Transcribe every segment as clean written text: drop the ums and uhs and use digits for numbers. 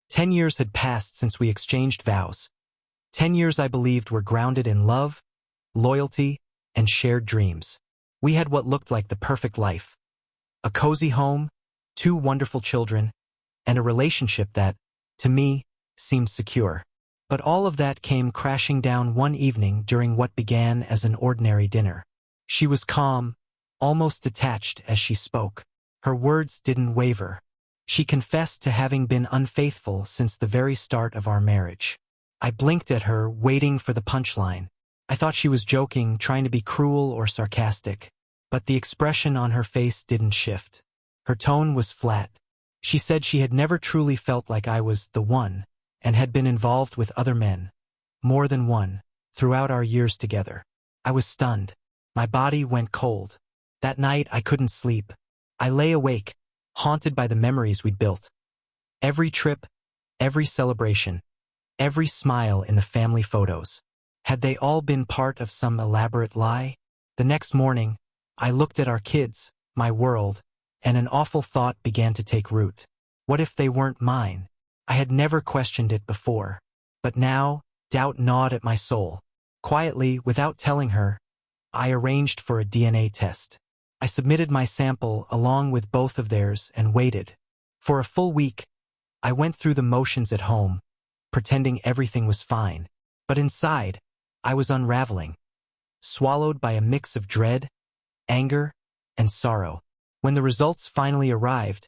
10 years had passed since we exchanged vows. 10 years I believed were grounded in love, loyalty, and shared dreams. We had what looked like the perfect life. A cozy home, 2 wonderful children, and a relationship that, to me, seemed secure. But all of that came crashing down one evening during what began as an ordinary dinner. She was calm, almost detached as she spoke. Her words didn't waver. She confessed to having been unfaithful since the very start of our marriage. I blinked at her, waiting for the punchline. I thought she was joking, trying to be cruel or sarcastic. But the expression on her face didn't shift. Her tone was flat. She said she had never truly felt like I was the one, and had been involved with other men, more than one, throughout our years together. I was stunned. My body went cold. That night I couldn't sleep. I lay awake, haunted by the memories we'd built. Every trip, every celebration, every smile in the family photos. Had they all been part of some elaborate lie? The next morning, I looked at our kids, my world, and an awful thought began to take root. What if they weren't mine? I had never questioned it before. But now, doubt gnawed at my soul. Quietly, without telling her, I arranged for a DNA test. I submitted my sample along with both of theirs and waited. For a full week, I went through the motions at home, pretending everything was fine. But inside, I was unraveling, swallowed by a mix of dread, anger, and sorrow. When the results finally arrived,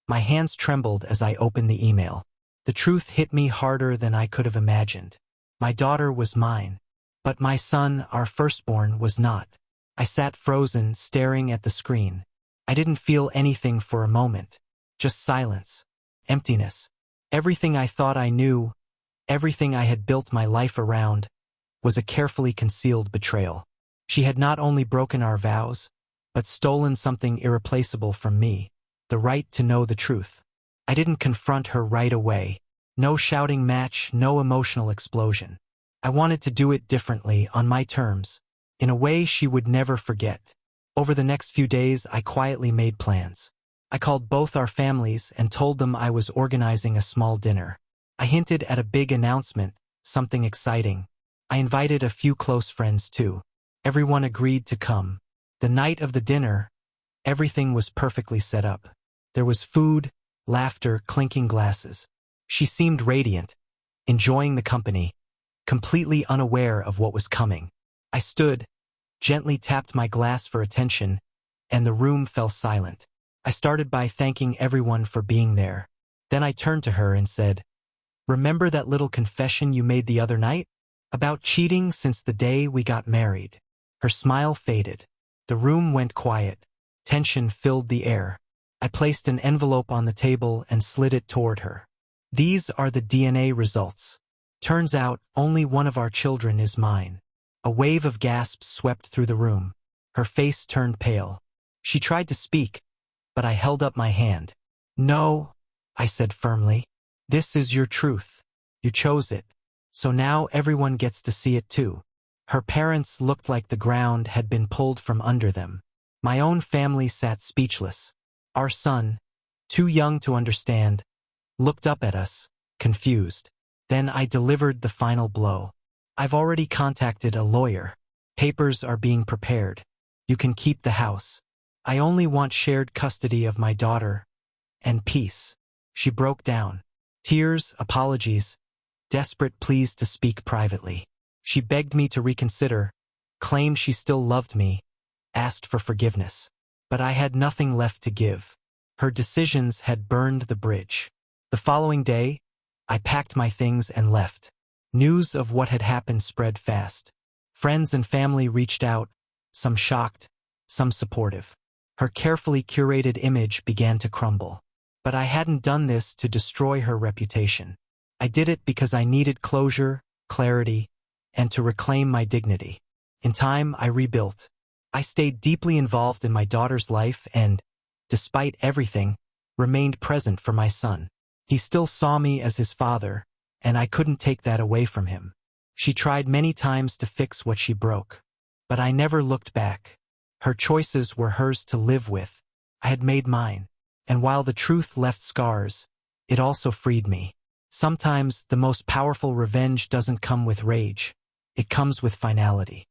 my hands trembled as I opened the email. The truth hit me harder than I could have imagined. My daughter was mine, but my son, our firstborn, was not. I sat frozen, staring at the screen. I didn't feel anything for a moment, just silence, emptiness. Everything I thought I knew, everything I had built my life around, was a carefully concealed betrayal. She had not only broken our vows, but stolen something irreplaceable from me, the right to know the truth. I didn't confront her right away. No shouting match, no emotional explosion. I wanted to do it differently, on my terms, in a way she would never forget. Over the next few days, I quietly made plans. I called both our families and told them I was organizing a small dinner. I hinted at a big announcement, something exciting. I invited a few close friends too. Everyone agreed to come. The night of the dinner, everything was perfectly set up. There was food, laughter, clinking glasses. She seemed radiant, enjoying the company, completely unaware of what was coming. I stood, gently tapped my glass for attention, and the room fell silent. I started by thanking everyone for being there. Then I turned to her and said, "Remember that little confession you made the other night? About cheating since the day we got married?" Her smile faded. The room went quiet. Tension filled the air. I placed an envelope on the table and slid it toward her. "These are the DNA results. Turns out only one of our children is mine." A wave of gasps swept through the room. Her face turned pale. She tried to speak, but I held up my hand. "No," I said firmly. "This is your truth. You chose it. So now everyone gets to see it too." Her parents looked like the ground had been pulled from under them. My own family sat speechless. Our son, too young to understand, looked up at us, confused. Then I delivered the final blow. "I've already contacted a lawyer. Papers are being prepared. You can keep the house. I only want shared custody of my daughter and peace." She broke down. Tears, apologies, desperate pleas to speak privately. She begged me to reconsider, claimed she still loved me, asked for forgiveness. But I had nothing left to give. Her decisions had burned the bridge. The following day, I packed my things and left. News of what had happened spread fast. Friends and family reached out, some shocked, some supportive. Her carefully curated image began to crumble. But I hadn't done this to destroy her reputation. I did it because I needed closure, clarity, and to reclaim my dignity. In time, I rebuilt. I stayed deeply involved in my daughter's life and, despite everything, remained present for my son. He still saw me as his father, and I couldn't take that away from him. She tried many times to fix what she broke, but I never looked back. Her choices were hers to live with. I had made mine, and while the truth left scars, it also freed me. Sometimes the most powerful revenge doesn't come with rage. It comes with finality.